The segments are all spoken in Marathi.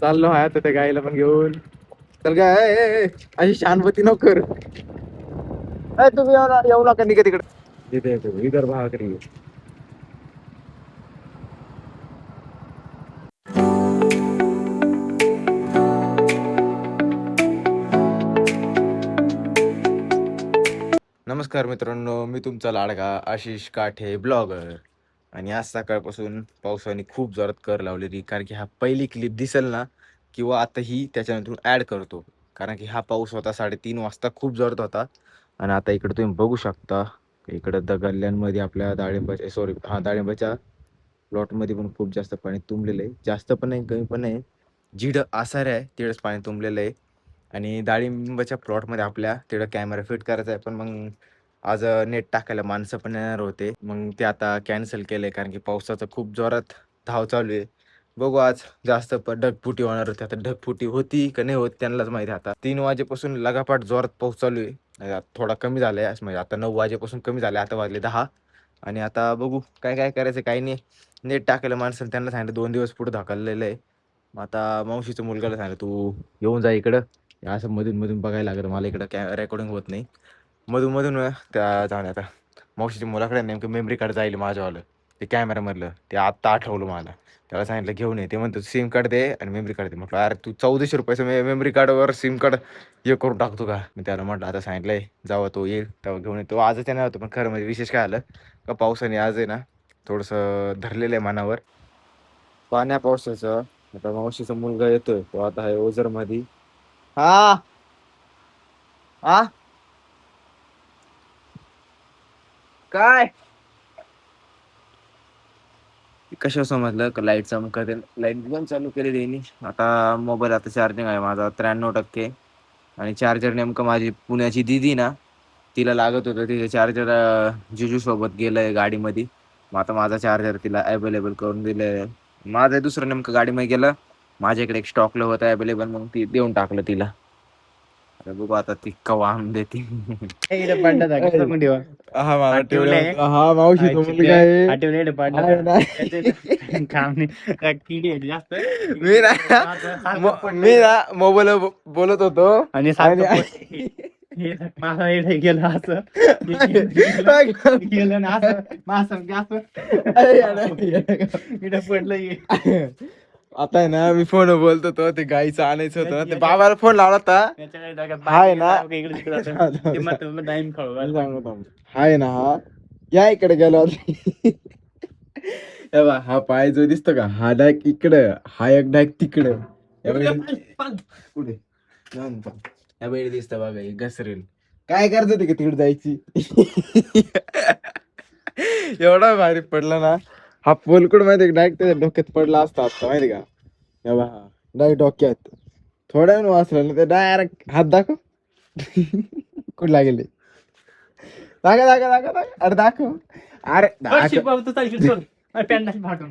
चाललो आहे आता त्या गाईला पण घेऊन. चल काय अशी शानपती नको करू. तुम्ही येऊ नका निघा तिकडे. तिथे येतो विदर्भ भागाकडे. नमस्कार मित्रांनो, मी तुमचा लाडका आशिष काठे ब्लॉगर. आणि आज सकाळपासून पावसाने खूप जोरात कर लावलेली, कारण की हा पहिली क्लिप दिसेल ना किंवा आता ही त्याच्यानंतर ॲड करतो, कारण की हा पाऊस होता 3:30 वाजता, खूप जोरात होता. आणि आता इकडे तुम्ही बघू शकता, इकडे गल्ल्यांमध्ये आपल्या डाळिंबाच्या प्लॉटमध्ये पण खूप जास्त पाणी तुंबलेलं आहे. जास्त पण नाही, कमी पण नाही, जिडं आसार आहे तिकडंच पाणी तुंबलेलं आहे. आणि डाळिंबाच्या प्लॉटमध्ये आपल्या तिकडं कॅमेरा फिट करायचा आहे, पण मग आज नेट टाकायला माणसं पण येणार होते, मग ते आता कॅन्सल केलंय, कारण की पावसाचं खूप जोरात धाव चालू आहे. बघू आज जास्त ढगफुटी होणार होती, आता ढगफुटी होती का नाही होत त्यांनाच माहिती. आता 3 वाजेपासून लगापाट जोरात पाऊस चालू आहे. थोडा कमी झालाय, म्हणजे आता 9 वाजेपासून कमी झाले, आता वाजले 10. आणि आता बघू काय काय करायचं काही नाही. नेट टाकायला माणसं त्यांना सांगितलं 2 दिवस पुढे ढकललेलं आहे. मग आता मावशीच्या मुलगाला सांगितलं तू येऊन जा इकडं, असं मधून मधून बघायला लागलं, मला इकडं रेकॉर्डिंग होत नाही. मधून मधून त्या जाऊन आता मावशीच्या मुलाकडे नेमकं मेमरी कार्ड जाईल माझ्यावालं, ते कॅमेरामधलं, ते आत्ता आठवलं मला. त्याला सांगितलं घेऊन ये, ते म्हणतो सिम कार्ड दे आणि मेमरी कार्ड दे. म्हटलं अरे तू 1400 रुपयाचं मेमरी कार्डवर सिम कार्ड हे करून टाकतो का? मी त्याला म्हटलं आता सांगितलंय जेव्हा तो येईल तेव्हा घेऊन येतो. आजच येणार होतो, पण खरं म्हणजे विशेष काय आलं का पावसाने आज आहे ना थोडंसं धरलेलं आहे मनावर पाण्या पावसाचं. आता मावशीचा मुलगा येतोय, तो आता आहे ओझरमध्ये. हा हा काय कशा समजलं का लाईट चमकत, लाईट पण चालू केली त्यांनी. आता मोबाईल आता चार्जिंग आहे माझा 93%. आणि चार्जर नेमकं माझी पुण्याची दिदी ना, तिला लागत होतं, तिचे चार्जर जिजू सोबत गेलंय गाडीमध्ये. मग आता माझा चार्जर तिला अवेलेबल करून दिलंय. माझं दुसरं नेमकं गाडीमध्ये गेलं, माझ्याकडे एक स्टॉकला होतं अवेलेबल, मग ती देऊन टाकलं तिला. आता बघू आता ती कवा आणून देते. हा मला ठेवलं, हा मावशी तो मुलगा आहे. मी ना मोबाईल बोलत होतो आणि माझा गेलं असं गेलं ना असं माझं पडलं. आता आहे ना मी फोन बोलतो तो, ते गाईचं आणायचं होतं ना, ते बाबाला फोन लावला होता. हाय ना हाय ना, हा या इकडे गेलो. हा पाय जो दिसतो का, हा डायक इकडं, हा एक डायक तिकडं. पुढे या बैल दिसत बघा, घसरेल. काय करत होते का तिकडे जायची. एवढा भारी पडला ना हा पोलकुड, माहिती डायरेक्ट त्याच्या डोक्यात पडला असता आता, माहिती का. डायरेक्ट डोक्यात थोड्या वेळ वाचलं ना, ते डायरेक्ट हात दाखव. कुठे लागेल दाखव दाखव दाखव दाखव, अरे दाखव, अरे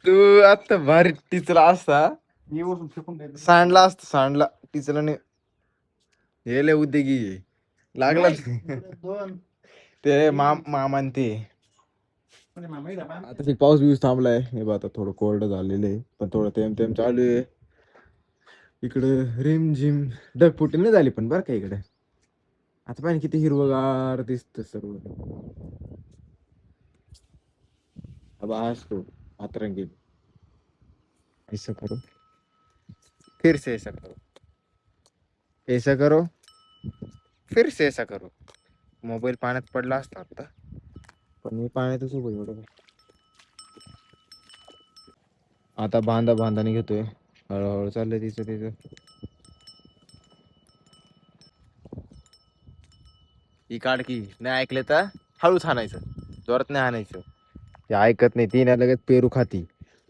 तू आता भारी टिचला असता, सांडला असता, सांडला टिचला नाही. हे लय उद्योगी लागला ते मामान ते. आता ते पाऊस बिऊस थांबलाय, हे बघ आता थोडं कोरडं झालेलं आहे, पण थोडं थेंब थेंब चालू आहे. इकडे रिम झिम ढगफुटी नाही झाली पण बरं का इकडे. आता पाहिजे किती हिरवगार दिसत सर्व. अब आज तो अतरंगी ऐसा करो, फिर से ऐसा करो, ऐसा करो, फिर से ऐसा करो. मोबाईल पाण्यात पडला असता आता, पण मी पाण्यातच उभं एवढं. आता बांधाने घेतोय, हळूहळू चाललंय तिचं तिचं. ही काढकी नाही ऐकले तर हळूच हाणायचं, जोरात नाही हाणायचं. ते ऐकत नाही ती ना, लगेच पेरू खाती.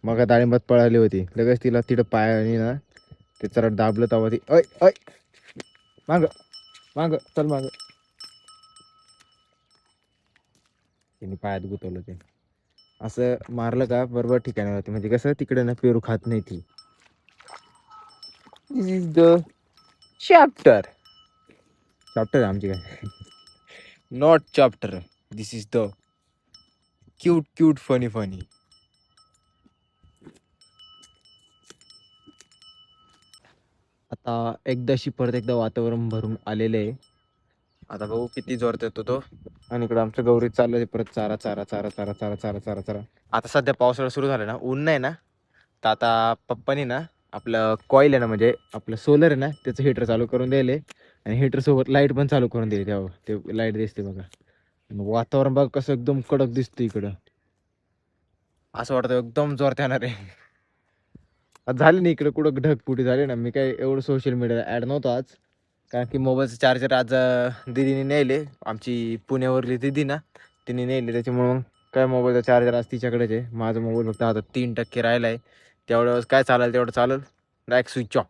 मग डाळिंबात पळाली होती, लगेच तिला तिथं पायाने ना ते चरट दाबलं, तवा ती ऐ ऐ माग माग चल माग. तिने पायात गुतवलं ते, असं मारलं का बरोबर ठिकाणी होते, म्हणजे कसं तिकडे ना पेरू खात नाही ती. दिस इज द चॅप्टर, चॅप्टर आमची काय, not chapter, this is the cute cute funny funny. आता एकदाशी परत एकदा वातावरण भरून आलेले आहे. आता बघू किती जोरात येतो तो. आणि इकडं आमचं गौरी चाललंय परत चारा चारा चारा चारा चारा चारा चारा चारा. आता सध्या पावसाळा सुरू झाला ना, ऊन नाही ना, तर आता पप्पानी ना आपलं कॉईल आहे ना, म्हणजे आपलं सोलर आहे ना, त्याचं हीटर चालू करून दिले. आणि हीटर सोबत लाईट पण चालू करून दिली. तेव्हा ते लाईट दिसते बघा. वातावरण बघा कसं एकदम कडक दिसतं इकडं. असं वाटतं एकदम जोरात येणार आहे. आज झाले ना इकडे कुठं ढगफुटी झाली ना. मी काय एवढं सोशल मीडियाला ऍड नव्हतो आज, कारण की मोबाईलचं चार्जर आज दीदीने नेले. आमची पुण्यावरली दीदी ना, तिने नेले. त्याच्यामुळं मग काय मोबाईलचा चार्जर आज तिच्याकडेच आहे. माझा मोबाईल फक्त आता 3% राहिला आहे. तेवढ्या वेळेस काय चालेल तेवढं चालेल. Direct switch off.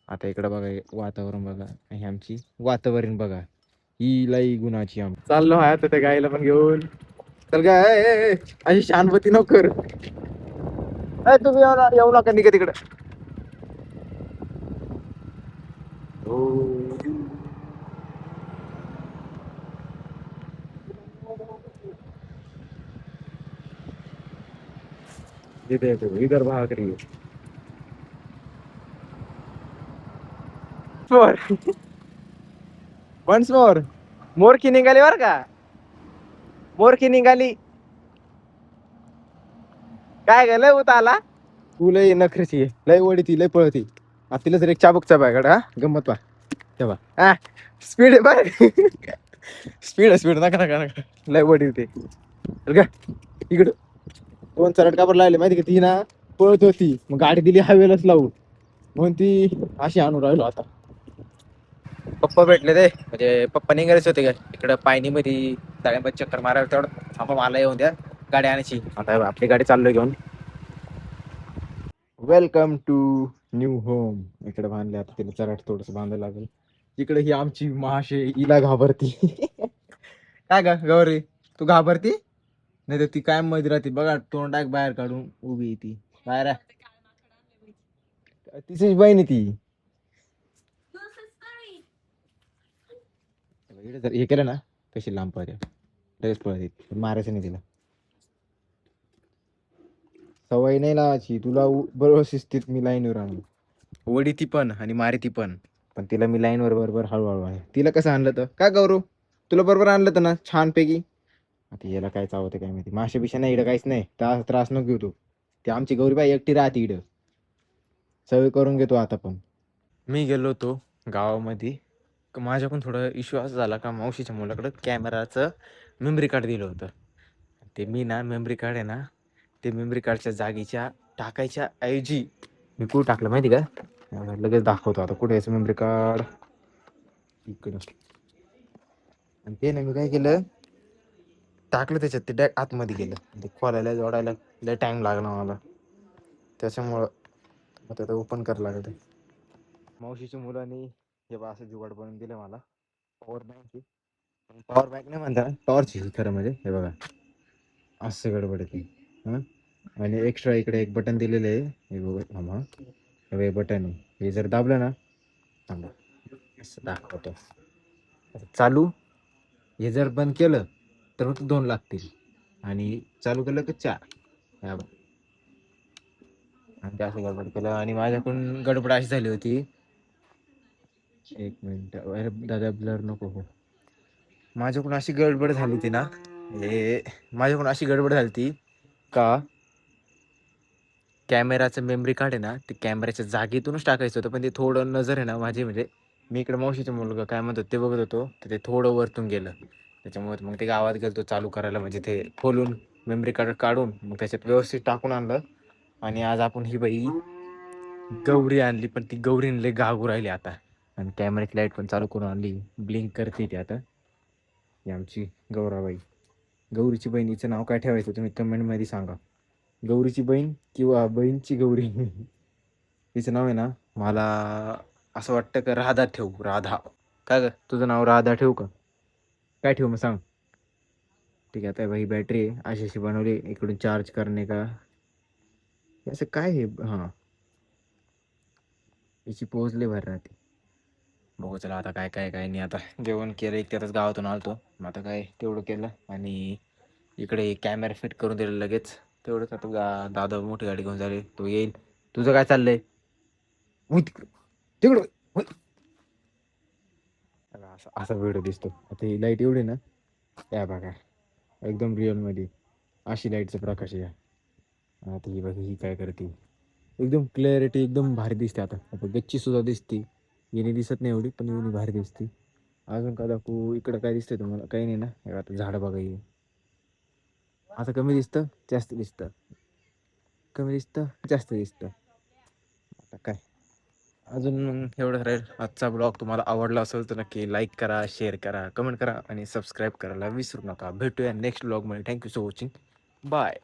आता इकडं बघा हे वातावरण बघा. ही आमची वातावरण बघा. ही लई गुणाची आम चाललो आहे आता त्या गाईला पण घेऊन. तर काय अशी शानपती नको करू. तुम्ही येऊ नका निघा तिकडे. हो. इथे येतो इधर भाकरी मोर. Once more. मोरकी निघाली बर का. मोरकी निघाली. काय ग लय उत आला. तू लय नखरेची आहे. लय वडी ती लय पळती. आता तिला जर एक चाबूक चाबायकडे हा गंमत पा तेव्हा हा स्पीड आहे बघ. स्पीड स्पीड नका नका नका लय वडी ते इकडं. दोन चरट कापड लागले माहिती का. ती ना पळत होती मग गाडी दिली हवेलाच लावून म्हणून ती अशी आणून राहिलो आता. पप्पा भेटले ते म्हणजे पप्पा निघालेच होते का इकडं पायनी मध्ये तळ्यामध्ये चक्कर मारायला. तेवढं थांबा मला येऊन द्या गाडी आणायची. आता आपली गाडी चाललोय घेऊन. Welcome to new home. इकडे बांधले आता तिला चराट थोडस बांधायला लागेल. इकडे ही आमची महाशे हिला घाबरती. काय ग गौरी तू घाबरती. नाही तर ती काय मध्ये राहते बघा. तोंड टाक बाहेर काढून उभी आहे ती बाहेर. तिची बहीण आहे ती. इकडे जर हे केलं ना कशी लांब पळते. लगेच पळते पण मारायचं नाही तिला. सवय नाही लावायची तुला. बरोबर शिस्तीत मी लाईनवर आणू. वडी ती पण आणि मारी ती पण. पण तिला मी लाईनवर बरोबर हळूहळू आहे. तिला कसं आणलं तर काय गौरव तुला बरोबर आणलं तर ना छानपैकी. आता याला काय चावते काय माहिती. माशा बिशा नाही इकडं काहीच नाही. त्रास नको घेऊ तू. ती आमची गौरीबाई एकटी राहते इकडं. सवय करून घेतो आता पण. मी गेलो होतो गावामध्ये. माझ्याकडून थोडं इश्यू असा झाला का मावशीच्या मुलाकडं कॅमेराचं मेमरी कार्ड दिलं होतं. ते मी ना मेमरी कार्ड आहे ना ते मेमरी कार्डच्या जागेच्या टाकायच्या ऐवजी मी कुठं टाकलं माहिती का. लगेच दाखवतो आता कुठे यायचं मेमरी कार्ड. इकडं. आणि ते ना मी काय केलं टाकलं त्याच्यात ते डॅक आतमध्ये गेलं. ते खोलायला जोडायला लय टाइम लागला मला. त्याच्यामुळं आता ते ओपन करायला लागतं. मावशीच्या मुलांनी हे बा असं जुगाड बनवून दिलं मला. Power bank. पॉवर बँक नाही म्हणता टॉर्च खरं म्हणजे हे बघा असं गडबड येते. हां आणि एक्स्ट्रा इकडे एक बटन दिलेलं आहे. हे बघा थांबा हे बटन आहे. हे जर दाबलं ना थांबा असं दाखवतो चालू. हे जर बंद केलं तर मग 2 लागतील आणि चालू केलं की 4. हा बघ. आणि ते असं गडबड केलं आणि माझ्याकडून गडबड अशी झाली होती. एक मिनिट अरे दादा ब्लर नको हो. माझ्याकडून अशी गडबड झाली होती ना हे माझ्याकडून अशी गडबड झाली होती का कॅमेराचं मेमरी कार्ड आहे ना ते कॅमेऱ्याच्या जागेतूनच टाकायचं होतं. पण ते थोडं नजर आहे ना माझी म्हणजे मी इकडे मावशीचा मुलगा काय म्हणतो ते बघत होतो तर ते थोडं वरतून गेलं. त्याच्यामुळे मग ते गावात गेलो चालू करायला म्हणजे ते खोलून मेमरी कार्ड काढून मग त्याच्यात व्यवस्थित टाकून आणलं. आणि आज आपण ही बाई गौरी आणली पण ती गौरीने लय गागू राहिली आता. आणि कॅमेऱ्याची लाईट पण चालू करून आणली. ब्लिंक करते ती आता. ही आमची गौराबाई. गौरीची बहिणीचं नाव काय ठेवायचं तुम्ही कमेंटमध्ये सांगा. गौरीची बहीण किंवा बहीणची गौरी. तिचं नाव आहे ना मला असं वाटतं का राधा ठेवू. राधा. काय ग तुझं नाव राधा ठेवू का काय ठेवू मग सांग. ठीक आहे आता भाई बॅटरी आहे अशी अशी बनवली इकडून चार्ज करणे का असं काय आहे. हां याची पोच लय भारी राहते. बघू चला आता काय काय काय नाही. आता जेवण केलं एक त्यातच गावातून आलतो. मग आता काय तेवढं केलं आणि इकडे कॅमेरा फिट करून दिलं लगेच. तेवढंच आता दादा मोठी गाडी घेऊन झाली तो येईल. तुझं काय चाललंय तिकडं होय. असा असा व्हिडिओ दिसतो. आता ही लाईट एवढी ना, या बघा एकदम रिअल मध्ये अशी लाईटचा प्रकाश आहे. आता ही बघा ही काय करते, एकदम क्लॅरिटी एकदम भारी दिसते. आता गच्ची सुद्धा दिसते, येणे दिसत नाही एवढी, पण येणे भारी दिसते. अजून का दाखवू, इकडं काय दिसतंय तुम्हाला? काही नाही ना. हे आता झाड बघा हे. आता कमी दिसतं, जास्त दिसतं, कमी दिसतं, जास्त दिसतं. आता काय अजून मग एवढं राहील. आजचा ब्लॉग तुम्हाला आवडला असेल तर नक्की लाईक करा, शेअर करा, कमेंट करा आणि सबस्क्राईब करायला विसरू नका. भेटूया नेक्स्ट ब्लॉगमध्ये. Thank you for watching. बाय.